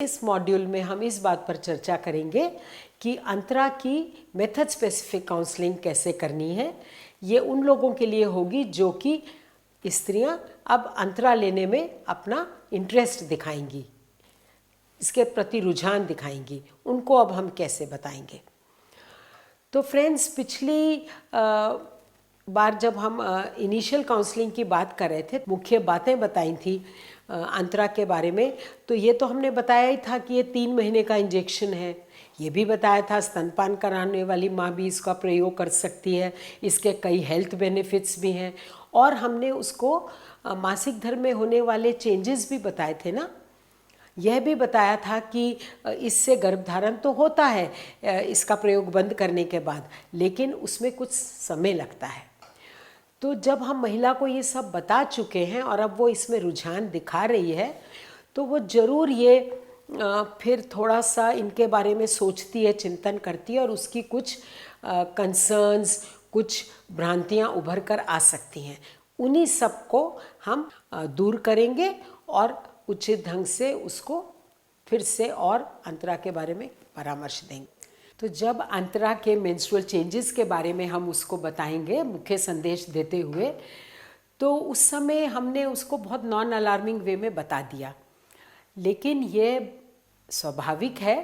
इस मॉड्यूल में हम इस बात पर चर्चा करेंगे कि अंतरा की मेथड स्पेसिफिक काउंसलिंग कैसे करनी है। ये उन लोगों के लिए होगी जो कि स्त्रियां अब अंतरा लेने में अपना इंटरेस्ट दिखाएंगी, इसके प्रति रुझान दिखाएंगी। उनको अब हम कैसे बताएंगे। तो फ्रेंड्स, पिछली बार जब हम इनिशियल काउंसलिंग की बात कर रहे थे, मुख्य बातें बताई थी अंतरा के बारे में। तो ये तो हमने बताया ही था कि ये 3 महीने का इंजेक्शन है। ये भी बताया था स्तनपान कराने वाली माँ भी इसका प्रयोग कर सकती है, इसके कई हेल्थ बेनिफिट्स भी हैं। और हमने उसको मासिक धर्म में होने वाले चेंजेस भी बताए थे ना। यह भी बताया था कि इससे गर्भधारण तो होता है इसका प्रयोग बंद करने के बाद, लेकिन उसमें कुछ समय लगता है। तो जब हम महिला को ये सब बता चुके हैं और अब वो इसमें रुझान दिखा रही है, तो वो ज़रूर ये फिर थोड़ा सा इनके बारे में सोचती है, चिंतन करती है और उसकी कुछ कंसर्न्स, कुछ भ्रांतियाँ उभर कर आ सकती हैं। उन्हीं सब को हम दूर करेंगे और उचित ढंग से उसको फिर से और अंतरा के बारे में परामर्श देंगे। तो जब अंतरा के मेंस्ट्रुअल चेंजेस के बारे में हम उसको बताएंगे मुख्य संदेश देते हुए, तो उस समय हमने उसको बहुत नॉन अलार्मिंग वे में बता दिया। लेकिन ये स्वाभाविक है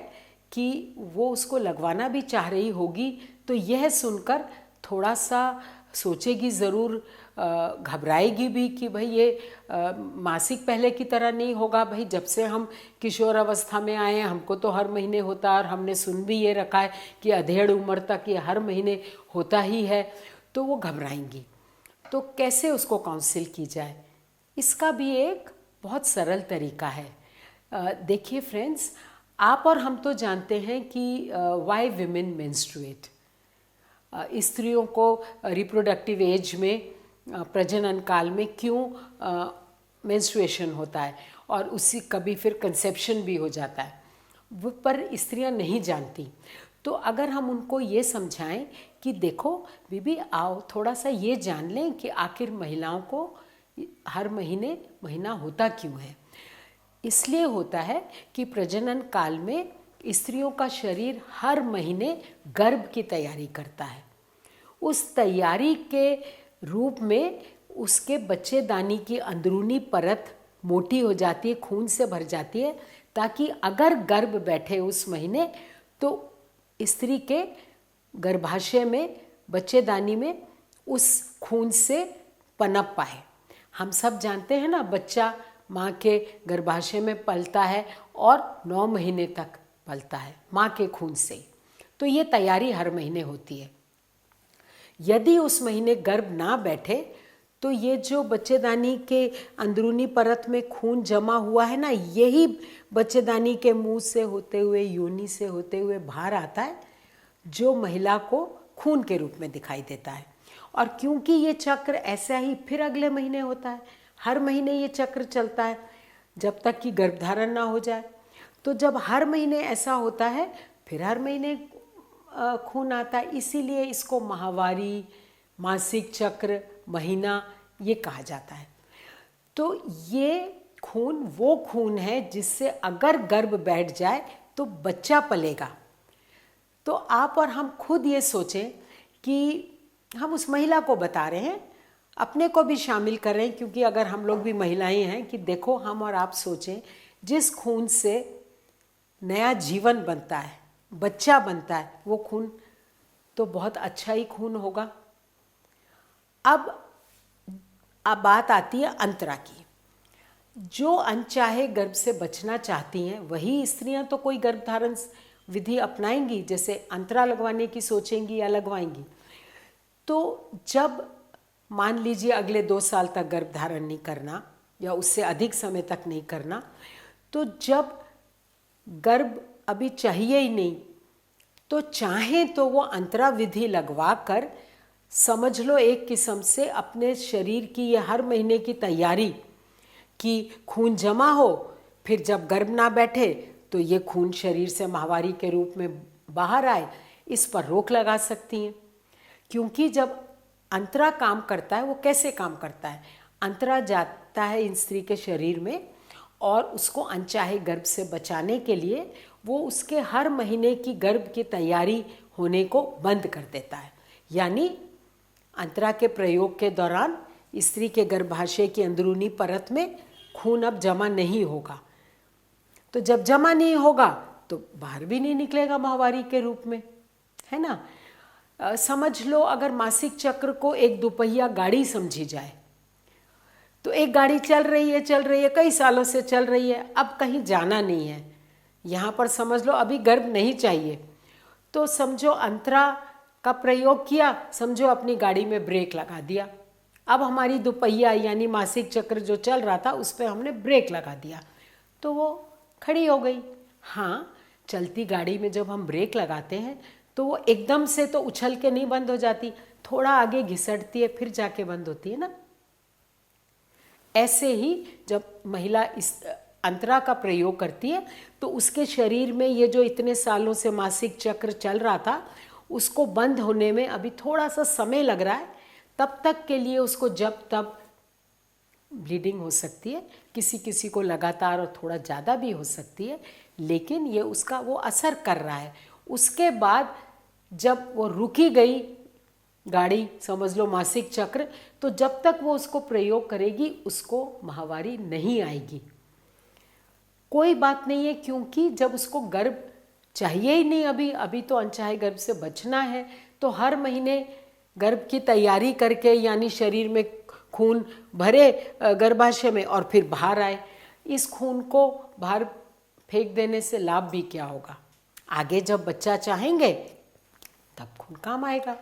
कि वो उसको लगवाना भी चाह रही होगी, तो यह सुनकर थोड़ा सा सोचेगी ज़रूर, घबराएगी भी कि भाई ये मासिक पहले की तरह नहीं होगा। भाई जब से हम किशोर अवस्था में आए हैं हमको तो हर महीने होता है, और हमने सुन भी ये रखा है कि अधेड़ उम्र तक ये हर महीने होता ही है। तो वो घबराएंगी। तो कैसे उसको काउंसिल की जाए, इसका भी एक बहुत सरल तरीका है। देखिए फ्रेंड्स, आप और हम तो जानते हैं कि वाई विमेन मेंस्ट्रुएट। स्त्रियों को रिप्रोडक्टिव एज में, प्रजनन काल में क्यों मेंस्ट्रुएशन होता है, और उसी कभी फिर कंसेप्शन भी हो जाता है, वो पर स्त्रियां नहीं जानती। तो अगर हम उनको ये समझाएं कि देखो बीबी, आओ थोड़ा सा ये जान लें कि आखिर महिलाओं को हर महीने महीना होता क्यों है। इसलिए होता है कि प्रजनन काल में स्त्रियों का शरीर हर महीने गर्भ की तैयारी करता है। उस तैयारी के रूप में उसके बच्चेदानी की अंदरूनी परत मोटी हो जाती है, खून से भर जाती है, ताकि अगर गर्भ बैठे उस महीने तो स्त्री के गर्भाशय में, बच्चेदानी में उस खून से पनप पाए। हम सब जानते हैं ना, बच्चा माँ के गर्भाशय में पलता है और 9 महीने तक पलता है माँ के खून से। तो ये तैयारी हर महीने होती है। यदि उस महीने गर्भ ना बैठे तो ये जो बच्चेदानी के अंदरूनी परत में खून जमा हुआ है ना, यही बच्चेदानी के मुंह से होते हुए, योनि से होते हुए बाहर आता है, जो महिला को खून के रूप में दिखाई देता है। और क्योंकि ये चक्र ऐसा ही फिर अगले महीने होता है, हर महीने ये चक्र चलता है जब तक कि गर्भधारण ना हो जाए। तो जब हर महीने ऐसा होता है, फिर हर महीने खून आता है, इसीलिए इसको माहवारी, मासिक चक्र, महीना ये कहा जाता है। तो ये खून वो खून है जिससे अगर गर्भ बैठ जाए तो बच्चा पलेगा। तो आप और हम खुद ये सोचें कि हम उस महिला को बता रहे हैं, अपने को भी शामिल कर रहे हैं, क्योंकि अगर हम लोग भी महिलाएं हैं, कि देखो हम और आप सोचें, जिस खून से नया जीवन बनता है, बच्चा बनता है, वो खून तो बहुत अच्छा ही खून होगा। अब बात आती है अंतरा की। जो अनचाहे गर्भ से बचना चाहती हैं वही स्त्रियां तो कोई गर्भधारण विधि अपनाएंगी, जैसे अंतरा लगवाने की सोचेंगी या लगवाएंगी। तो जब मान लीजिए अगले 2 साल तक गर्भधारण नहीं करना या उससे अधिक समय तक नहीं करना, तो जब गर्भ अभी चाहिए ही नहीं, तो चाहे तो वो अंतरा विधि लगवा कर, समझ लो एक किस्म से अपने शरीर की ये हर महीने की तैयारी कि खून जमा हो, फिर जब गर्भ ना बैठे तो ये खून शरीर से माहवारी के रूप में बाहर आए, इस पर रोक लगा सकती हैं। क्योंकि जब अंतरा काम करता है, वो कैसे काम करता है, अंतरा जाता है इन स्त्री के शरीर में और उसको अनचाहे गर्भ से बचाने के लिए वो उसके हर महीने की गर्भ की तैयारी होने को बंद कर देता है। यानी अंतरा के प्रयोग के दौरान स्त्री के गर्भाशय की अंदरूनी परत में खून अब जमा नहीं होगा। तो जब जमा नहीं होगा तो बाहर भी नहीं निकलेगा माहवारी के रूप में, है ना। समझ लो अगर मासिक चक्र को एक दोपहिया गाड़ी समझी जाए तो एक गाड़ी चल रही है कई सालों से चल रही है, अब कहीं जाना नहीं है, यहाँ पर समझ लो अभी गर्भ नहीं चाहिए, तो समझो अंतरा का प्रयोग किया, समझो अपनी गाड़ी में ब्रेक लगा दिया। अब हमारी दोपहिया यानी मासिक चक्र जो चल रहा था उस पर हमने ब्रेक लगा दिया तो वो खड़ी हो गई। हाँ, चलती गाड़ी में जब हम ब्रेक लगाते हैं तो वो एकदम से तो उछल के नहीं बंद हो जाती, थोड़ा आगे घिसटती है फिर जाके बंद होती है ना। ऐसे ही जब महिला इस अंतरा का प्रयोग करती है तो उसके शरीर में ये जो इतने सालों से मासिक चक्र चल रहा था उसको बंद होने में अभी थोड़ा सा समय लग रहा है। तब तक के लिए उसको जब तब ब्लीडिंग हो सकती है, किसी किसी को लगातार और थोड़ा ज़्यादा भी हो सकती है, लेकिन ये उसका वो असर कर रहा है। उसके बाद जब वो रुकी गई गाड़ी, समझ लो मासिक चक्र, तो जब तक वो उसको प्रयोग करेगी उसको माहवारी नहीं आएगी। कोई बात नहीं है, क्योंकि जब उसको गर्भ चाहिए ही नहीं, अभी तो अनचाहे गर्भ से बचना है, तो हर महीने गर्भ की तैयारी करके यानी शरीर में खून भरे गर्भाशय में और फिर बाहर आए, इस खून को बाहर फेंक देने से लाभ भी क्या होगा। आगे जब बच्चा चाहेंगे तब खून काम आएगा।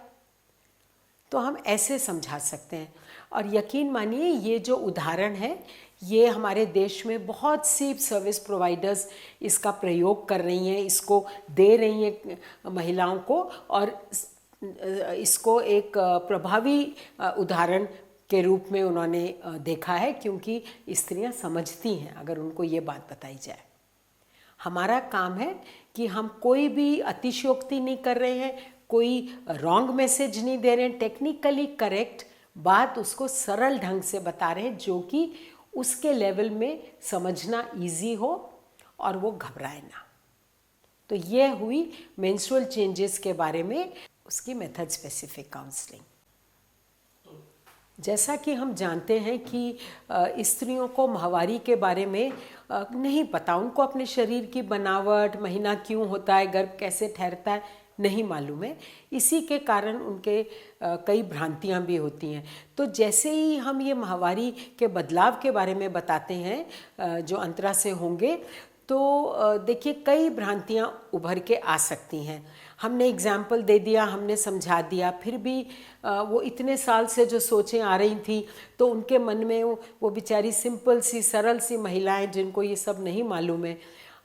तो हम ऐसे समझा सकते हैं। और यकीन मानिए ये जो उदाहरण है ये हमारे देश में बहुत सी सर्विस प्रोवाइडर्स इसका प्रयोग कर रही हैं, इसको दे रही हैं महिलाओं को, और इसको एक प्रभावी उदाहरण के रूप में उन्होंने देखा है, क्योंकि स्त्रियां समझती हैं अगर उनको ये बात बताई जाए। हमारा काम है कि हम कोई भी अतिशयोक्ति नहीं कर रहे हैं, कोई रॉन्ग मैसेज नहीं दे रहे हैं, टेक्निकली करेक्ट बात उसको सरल ढंग से बता रहे हैं जो कि उसके लेवल में समझना इजी हो और वो घबराए ना। तो ये हुई मेंस्ट्रुअल चेंजेस के बारे में उसकी मेथड स्पेसिफिक काउंसलिंग। जैसा कि हम जानते हैं कि स्त्रियों को माहवारी के बारे में नहीं पता, उनको अपने शरीर की बनावट, महीना क्यों होता है, गर्भ कैसे ठहरता है, नहीं मालूम है। इसी के कारण उनके कई भ्रांतियां भी होती हैं। तो जैसे ही हम ये माहवारी के बदलाव के बारे में बताते हैं जो अंतरा से होंगे, तो देखिए कई भ्रांतियां उभर के आ सकती हैं। हमने एग्जाम्पल दे दिया, हमने समझा दिया, फिर भी वो इतने साल से जो सोचें आ रही थी तो उनके मन में वो बेचारी सिंपल सी सरल सी महिलाएं जिनको ये सब नहीं मालूम है,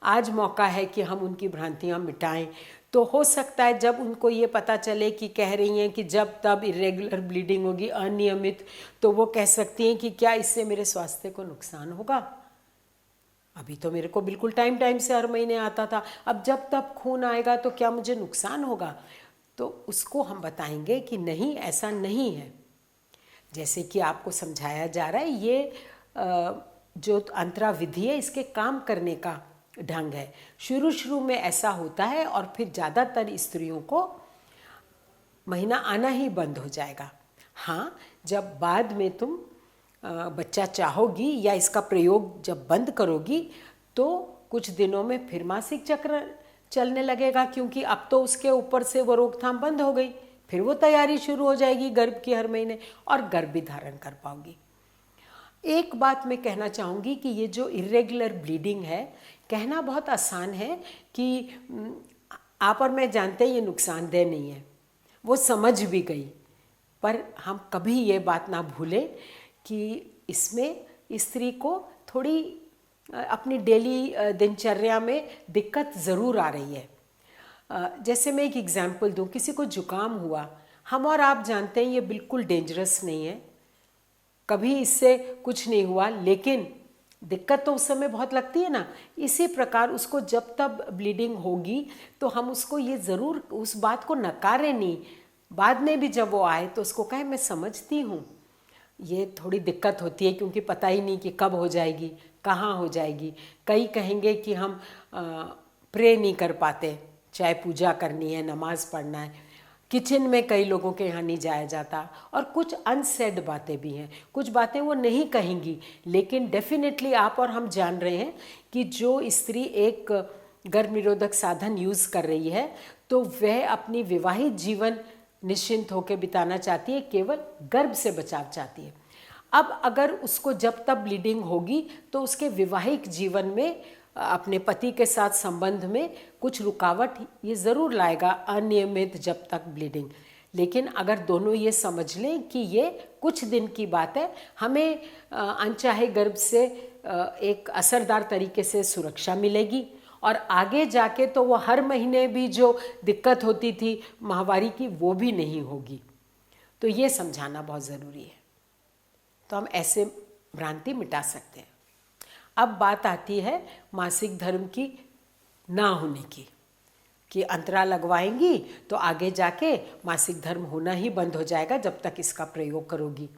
आज मौका है कि हम उनकी भ्रांतियां मिटाएं। तो हो सकता है जब उनको ये पता चले कि कह रही हैं कि जब तब इरेगुलर ब्लीडिंग होगी, अनियमित, तो वो कह सकती हैं कि क्या इससे मेरे स्वास्थ्य को नुकसान होगा। अभी तो मेरे को बिल्कुल टाइम टाइम से हर महीने आता था, अब जब तब खून आएगा तो क्या मुझे नुकसान होगा। तो उसको हम बताएंगे कि नहीं, ऐसा नहीं है। जैसे कि आपको समझाया जा रहा है, ये जो अंतरा विधि है इसके काम करने का ढंग है। शुरू में ऐसा होता है और फिर ज़्यादातर स्त्रियों को महीना आना ही बंद हो जाएगा। हाँ, जब बाद में तुम बच्चा चाहोगी या इसका प्रयोग जब बंद करोगी तो कुछ दिनों में फिर मासिक चक्र चलने लगेगा, क्योंकि अब तो उसके ऊपर से वो रोकथाम बंद हो गई, फिर वो तैयारी शुरू हो जाएगी गर्भ की हर महीने, और गर्भ भी धारण कर पाओगी। एक बात मैं कहना चाहूँगी कि ये जो इरेगुलर ब्लीडिंग है, कहना बहुत आसान है कि आप और मैं जानते हैं ये नुकसानदेह नहीं है, वो समझ भी गई, पर हम कभी ये बात ना भूलें कि इसमें स्त्री को थोड़ी अपनी डेली दिनचर्या में दिक्कत ज़रूर आ रही है। जैसे मैं एक एग्जांपल दूं, किसी को जुकाम हुआ, हम और आप जानते हैं ये बिल्कुल डेंजरस नहीं है, कभी इससे कुछ नहीं हुआ, लेकिन दिक्कत तो उस समय बहुत लगती है ना। इसी प्रकार उसको जब तब ब्लीडिंग होगी तो हम उसको ये ज़रूर उस बात को नकारें नहीं, बाद में भी जब वो आए तो उसको कहें मैं समझती हूँ ये थोड़ी दिक्कत होती है क्योंकि पता ही नहीं कि कब हो जाएगी, कहाँ हो जाएगी। कई कहेंगे कि हम प्रे नहीं कर पाते, चाहे पूजा करनी है, नमाज पढ़ना है, किचन में कई लोगों के यहाँ नहीं जाया जाता, और कुछ अनसेड बातें भी हैं, कुछ बातें वो नहीं कहेंगी, लेकिन डेफिनेटली आप और हम जान रहे हैं कि जो स्त्री एक गर्भ निरोधक साधन यूज़ कर रही है तो वह अपनी विवाहित जीवन निश्चिंत होकर बिताना चाहती है, केवल गर्भ से बचाव चाहती है। अब अगर उसको जब तक ब्लीडिंग होगी तो उसके विवाहिक जीवन में अपने पति के साथ संबंध में कुछ रुकावट ये ज़रूर लाएगा, अनियमित जब तक ब्लीडिंग। लेकिन अगर दोनों ये समझ लें कि ये कुछ दिन की बात है, हमें अनचाहे गर्भ से एक असरदार तरीके से सुरक्षा मिलेगी, और आगे जाके तो वो हर महीने भी जो दिक्कत होती थी माहवारी की वो भी नहीं होगी। तो ये समझाना बहुत ज़रूरी है, तो हम ऐसे भ्रांति मिटा सकते हैं। अब बात आती है मासिक धर्म की ना होने की, कि अंतराल लगवाएंगी तो आगे जाके मासिक धर्म होना ही बंद हो जाएगा जब तक इसका प्रयोग करोगी।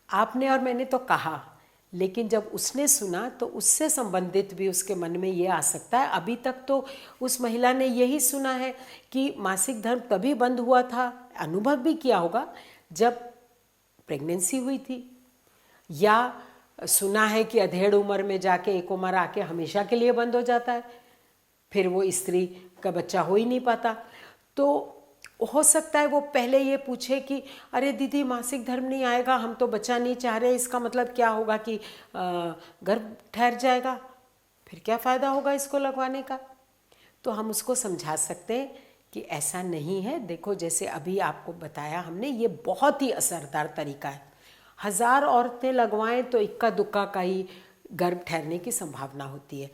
आपने और मैंने तो कहा, लेकिन जब उसने सुना तो उससे संबंधित भी उसके मन में ये आ सकता है। अभी तक तो उस महिला ने यही सुना है कि मासिक धर्म तभी बंद हुआ था, अनुभव भी किया होगा जब प्रेगनेंसी हुई थी, या सुना है कि अधेड़ उम्र में जाके एक उम्र आके हमेशा के लिए बंद हो जाता है, फिर वो स्त्री का बच्चा हो ही नहीं पाता। तो हो सकता है वो पहले ये पूछे कि अरे दीदी मासिक धर्म नहीं आएगा, हम तो बच्चा नहीं चाह रहे, इसका मतलब क्या होगा कि गर्भ ठहर जाएगा, फिर क्या फ़ायदा होगा इसको लगवाने का। तो हम उसको समझा सकते हैं कि ऐसा नहीं है। देखो जैसे अभी आपको बताया हमने, ये बहुत ही असरदार तरीका है। 1000 औरतें लगवाएं तो इक्का दुक्का का ही गर्भ ठहरने की संभावना होती है।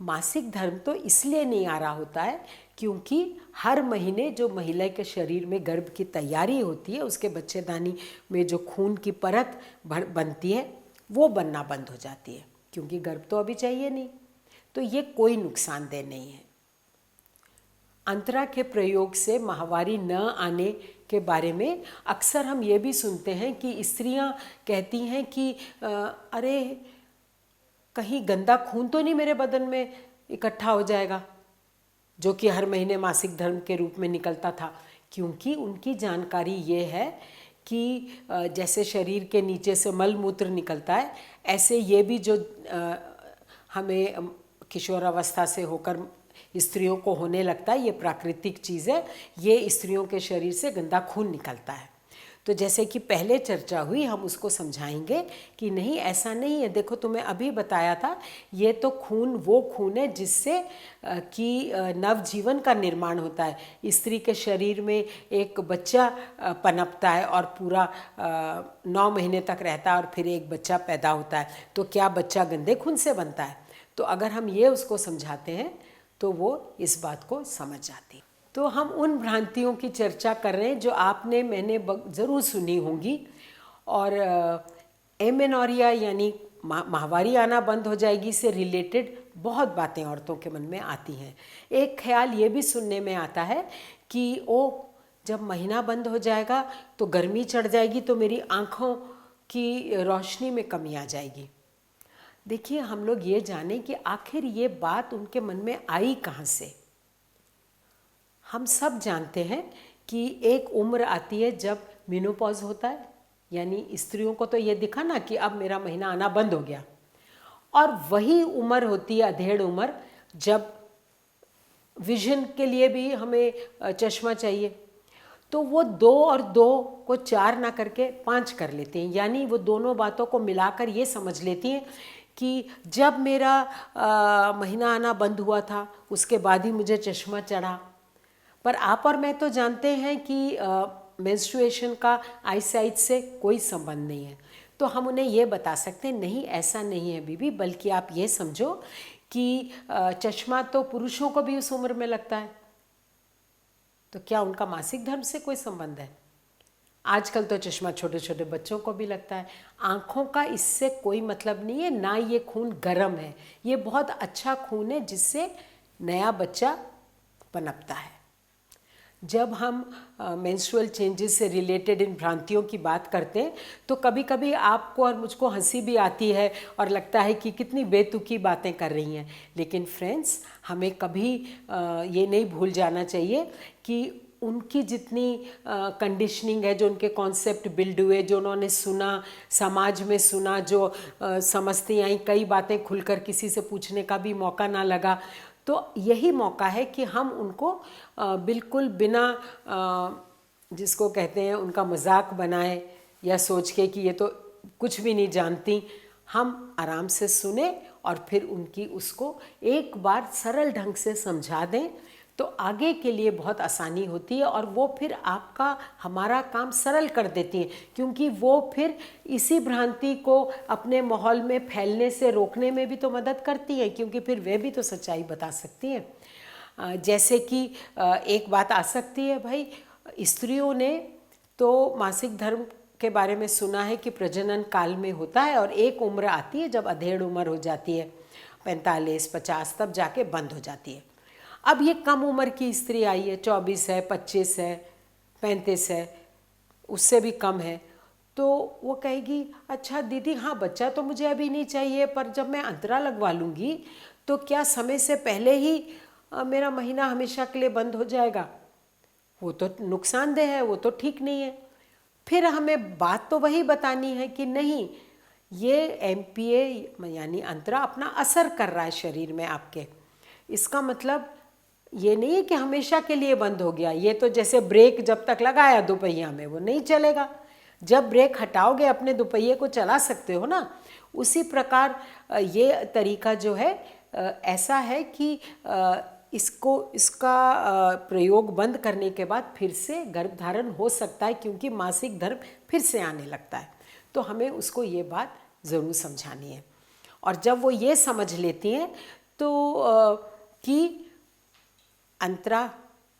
मासिक धर्म तो इसलिए नहीं आ रहा होता है क्योंकि हर महीने जो महिला के शरीर में गर्भ की तैयारी होती है, उसके बच्चेदानी में जो खून की परत बनती है वो बनना बंद हो जाती है, क्योंकि गर्भ तो अभी चाहिए नहीं। तो ये कोई नुकसानदेह नहीं है। अंतरा के प्रयोग से माहवारी न आने के बारे में अक्सर हम ये भी सुनते हैं कि स्त्रियां कहती हैं कि अरे कहीं गंदा खून तो नहीं मेरे बदन में इकट्ठा हो जाएगा, जो कि हर महीने मासिक धर्म के रूप में निकलता था। क्योंकि उनकी जानकारी ये है कि जैसे शरीर के नीचे से मल मूत्र निकलता है, ऐसे ये भी जो हमें किशोरावस्था से होकर स्त्रियों को होने लगता है, ये प्राकृतिक चीज़ है, ये स्त्रियों के शरीर से गंदा खून निकलता है। तो जैसे कि पहले चर्चा हुई, हम उसको समझाएंगे कि नहीं ऐसा नहीं है। देखो तुम्हें अभी बताया था, ये तो खून वो खून है जिससे कि नवजीवन का निर्माण होता है। स्त्री के शरीर में एक बच्चा पनपता है और पूरा 9 महीने तक रहता है और फिर एक बच्चा पैदा होता है। तो क्या बच्चा गंदे खून से बनता है? तो अगर हम ये उसको समझाते हैं तो वो इस बात को समझ जाती है। तो हम उन भ्रांतियों की चर्चा कर रहे हैं जो आपने मैंने ज़रूर सुनी होंगी। और एमेनोरिया यानी माहवारी आना बंद हो जाएगी से रिलेटेड बहुत बातें औरतों के मन में आती हैं। एक ख्याल ये भी सुनने में आता है कि ओ जब महीना बंद हो जाएगा तो गर्मी चढ़ जाएगी, तो मेरी आँखों की रोशनी में कमी आ जाएगी। देखिए, हम लोग ये जानें कि आखिर ये बात उनके मन में आई कहाँ से। हम सब जानते हैं कि एक उम्र आती है जब मेनोपॉज होता है, यानी स्त्रियों को तो ये दिखा ना कि अब मेरा महीना आना बंद हो गया। और वही उम्र होती है अधेड़ उम्र, जब विजन के लिए भी हमें चश्मा चाहिए। तो वो 2 और 2 को 4 ना करके 5 कर लेते हैं, यानी वो दोनों बातों को मिलाकर ये समझ लेती हैं कि जब मेरा महीना आना बंद हुआ था उसके बाद ही मुझे चश्मा चढ़ा। पर आप और मैं तो जानते हैं कि मेंस्ट्रुएशन का आईसाइट से कोई संबंध नहीं है। तो हम उन्हें ये बता सकते हैं, नहीं ऐसा नहीं है बीबी, बल्कि आप ये समझो कि चश्मा तो पुरुषों को भी उस उम्र में लगता है। तो क्या उनका मासिक धर्म से कोई संबंध है? आजकल तो चश्मा छोटे छोटे बच्चों को भी लगता है। आँखों का इससे कोई मतलब नहीं है, ना ये खून गर्म है। ये बहुत अच्छा खून है जिससे नया बच्चा पनपता है। जब हम मेंस्ट्रुअल चेंजेस से रिलेटेड इन भ्रांतियों की बात करते हैं तो कभी कभी आपको और मुझको हंसी भी आती है और लगता है कि कितनी बेतुकी बातें कर रही हैं, लेकिन फ्रेंड्स हमें कभी ये नहीं भूल जाना चाहिए कि उनकी जितनी कंडीशनिंग है, जो उनके कॉन्सेप्ट बिल्ड हुए, जो उन्होंने सुना, समाज में सुना, जो समझती आई, कई बातें खुलकर किसी से पूछने का भी मौका ना लगा, तो यही मौका है कि हम उनको बिल्कुल बिना जिसको कहते हैं उनका मजाक बनाए या सोच के कि ये तो कुछ भी नहीं जानती, हम आराम से सुने और फिर उनकी उसको एक बार सरल ढंग से समझा दें तो आगे के लिए बहुत आसानी होती है और वो फिर आपका हमारा काम सरल कर देती है, क्योंकि वो फिर इसी भ्रांति को अपने माहौल में फैलने से रोकने में भी तो मदद करती हैं, क्योंकि फिर वे भी तो सच्चाई बता सकती हैं। जैसे कि एक बात आ सकती है, भाई स्त्रियों ने तो मासिक धर्म के बारे में सुना है कि प्रजनन काल में होता है और एक उम्र आती है जब अधेड़ उम्र हो जाती है 45-50, तब जाके बंद हो जाती है। अब ये कम उम्र की स्त्री आई है, 24 है, 25 है, 35 है, उससे भी कम है, तो वो कहेगी अच्छा दीदी हाँ बच्चा तो मुझे अभी नहीं चाहिए, पर जब मैं अंतरा लगवा लूँगी तो क्या समय से पहले ही मेरा महीना हमेशा के लिए बंद हो जाएगा? वो तो नुकसानदेह है, वो तो ठीक नहीं है। फिर हमें बात तो वही बतानी है कि नहीं, ये MPA यानी अंतरा अपना असर कर रहा है शरीर में आपके। इसका मतलब ये नहीं है कि हमेशा के लिए बंद हो गया। ये तो जैसे ब्रेक जब तक लगाया दोपहिया में वो नहीं चलेगा, जब ब्रेक हटाओगे अपने दोपहिए को चला सकते हो ना। उसी प्रकार ये तरीका जो है ऐसा है कि इसका प्रयोग बंद करने के बाद फिर से गर्भधारण हो सकता है, क्योंकि मासिक धर्म फिर से आने लगता है। तो हमें उसको ये बात ज़रूर समझानी है। और जब वो ये समझ लेती हैं तो कि अंतरा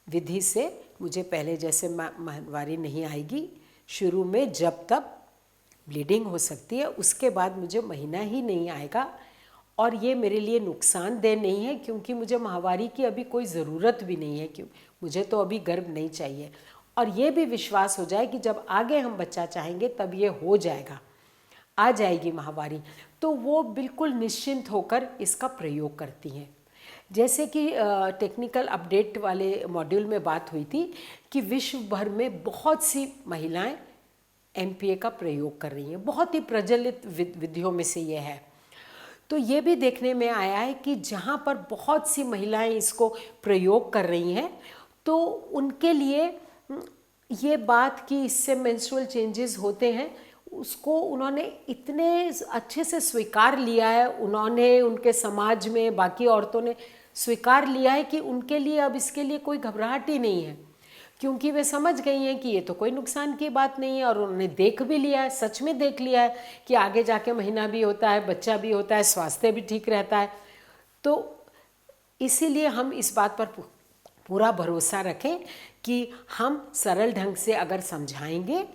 विधि से मुझे पहले जैसे माहवारी नहीं आएगी, शुरू में जब तब ब्लीडिंग हो सकती है, उसके बाद मुझे महीना ही नहीं आएगा और ये मेरे लिए नुकसानदेह नहीं है, क्योंकि मुझे माहवारी की अभी कोई ज़रूरत भी नहीं है, क्यों मुझे तो अभी गर्भ नहीं चाहिए। और ये भी विश्वास हो जाए कि जब आगे हम बच्चा चाहेंगे तब ये हो जाएगा, आ जाएगी माहवारी, तो वो बिल्कुल निश्चिंत होकर इसका प्रयोग करती हैं। जैसे कि टेक्निकल अपडेट वाले मॉड्यूल में बात हुई थी कि विश्व भर में बहुत सी महिलाएं MPA का प्रयोग कर रही हैं, बहुत ही प्रचलित विधियों में से ये है। तो ये भी देखने में आया है कि जहाँ पर बहुत सी महिलाएं इसको प्रयोग कर रही हैं तो उनके लिए ये बात कि इससे मेंस्ट्रुअल चेंजेस होते हैं, उसको उन्होंने इतने अच्छे से स्वीकार लिया है, उन्होंने उनके समाज में बाकी औरतों ने स्वीकार लिया है कि उनके लिए अब इसके लिए कोई घबराहट ही नहीं है, क्योंकि वे समझ गई हैं कि ये तो कोई नुकसान की बात नहीं है। और उन्होंने देख भी लिया है, सच में देख लिया है कि आगे जाके महीना भी होता है, बच्चा भी होता है, स्वास्थ्य भी ठीक रहता है। तो इसीलिए हम इस बात पर पूरा भरोसा रखें कि हम सरल ढंग से अगर समझाएंगे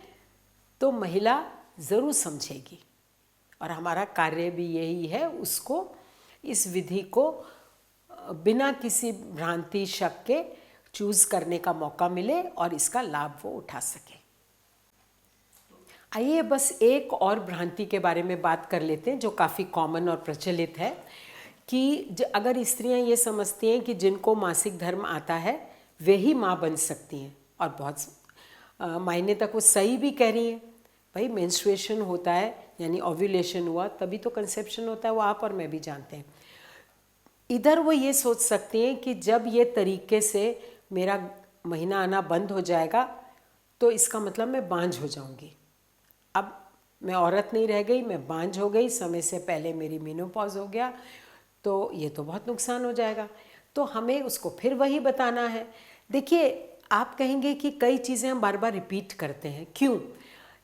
तो महिला ज़रूर समझेगी। और हमारा कार्य भी यही है, उसको इस विधि को बिना किसी भ्रांति शक के चूज़ करने का मौका मिले और इसका लाभ वो उठा सके। आइए बस एक और भ्रांति के बारे में बात कर लेते हैं जो काफ़ी कॉमन और प्रचलित है कि अगर स्त्रियां ये समझती हैं कि जिनको मासिक धर्म आता है वे ही माँ बन सकती हैं, और बहुत मायने तक वो सही भी कह रही हैं। भाई मेंस्ट्रुएशन होता है यानी ओव्यूलेशन हुआ तभी तो कंसेप्शन होता है, वो आप और मैं भी जानते हैं। इधर वो ये सोच सकती हैं कि जब ये तरीके से मेरा महीना आना बंद हो जाएगा तो इसका मतलब मैं बांझ हो जाऊंगी। अब मैं औरत नहीं रह गई, मैं बांझ हो गई, समय से पहले मेरी मेनोपॉज हो गया, तो ये तो बहुत नुकसान हो जाएगा। तो हमें उसको फिर वही बताना है। देखिए आप कहेंगे कि कई चीज़ें हम बार बार रिपीट करते हैं, क्यों?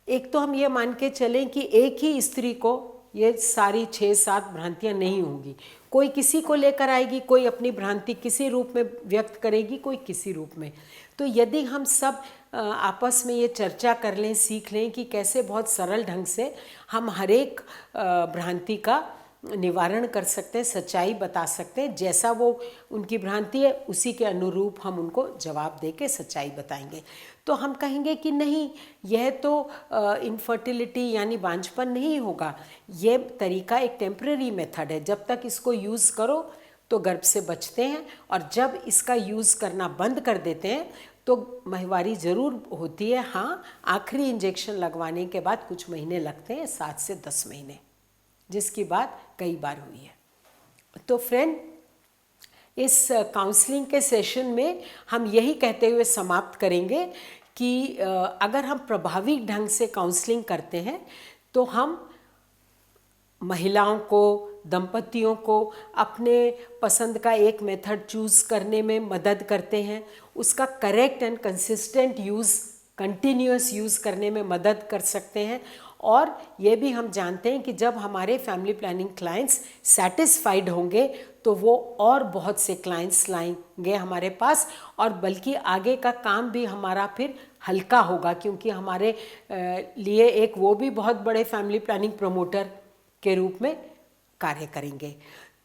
एक तो हम ये मान के चलें कि एक ही स्त्री को ये सारी 6-7 भ्रांतियाँ नहीं होंगी, कोई किसी को लेकर आएगी, कोई अपनी भ्रांति किसी रूप में व्यक्त करेगी, कोई किसी रूप में। तो यदि हम सब आपस में ये चर्चा कर लें, सीख लें कि कैसे बहुत सरल ढंग से हम हर एक भ्रांति का निवारण कर सकते हैं, सच्चाई बता सकते हैं। जैसा वो उनकी भ्रांति है उसी के अनुरूप हम उनको जवाब दे के सच्चाई बताएंगे। तो हम कहेंगे कि नहीं, यह तो इनफर्टिलिटी यानी बांझपन नहीं होगा, ये तरीका एक टेम्परेरी मेथड है, जब तक इसको यूज़ करो तो गर्भ से बचते हैं, और जब इसका यूज़ करना बंद कर देते हैं तो माहवारी ज़रूर होती है। हाँ, आखिरी इंजेक्शन लगवाने के बाद कुछ महीने लगते हैं, 7 से 10 महीने, जिसकी बात कई बार हुई है। तो फ्रेंड, इस काउंसलिंग के सेशन में हम यही कहते हुए समाप्त करेंगे कि अगर हम प्रभावी ढंग से काउंसलिंग करते हैं तो हम महिलाओं को, दंपतियों को अपने पसंद का एक मेथड चूज़ करने में मदद करते हैं, उसका correct and consistent use, continuous use करने में मदद कर सकते हैं। और ये भी हम जानते हैं कि जब हमारे फैमिली प्लानिंग क्लाइंट्स सेटिस्फाइड होंगे तो वो और बहुत से क्लाइंट्स लाएंगे हमारे पास, और बल्कि आगे का काम भी हमारा फिर हल्का होगा, क्योंकि हमारे लिए एक वो भी बहुत बड़े फैमिली प्लानिंग प्रमोटर के रूप में कार्य करेंगे।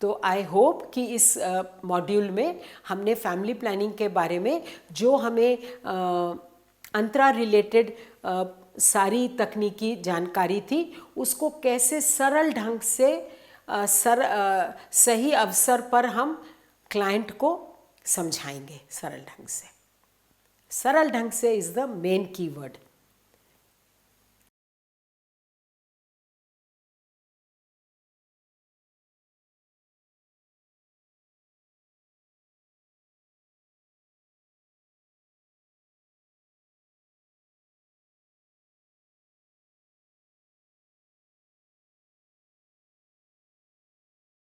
तो आई होप कि इस मॉड्यूल में हमने फैमिली प्लानिंग के बारे में जो हमें अंतरा रिलेटेड सारी तकनीकी जानकारी थी उसको कैसे सरल ढंग से सही अवसर पर हम क्लाइंट को समझाएंगे। सरल ढंग से, सरल ढंग से इज़ द मेन कीवर्ड।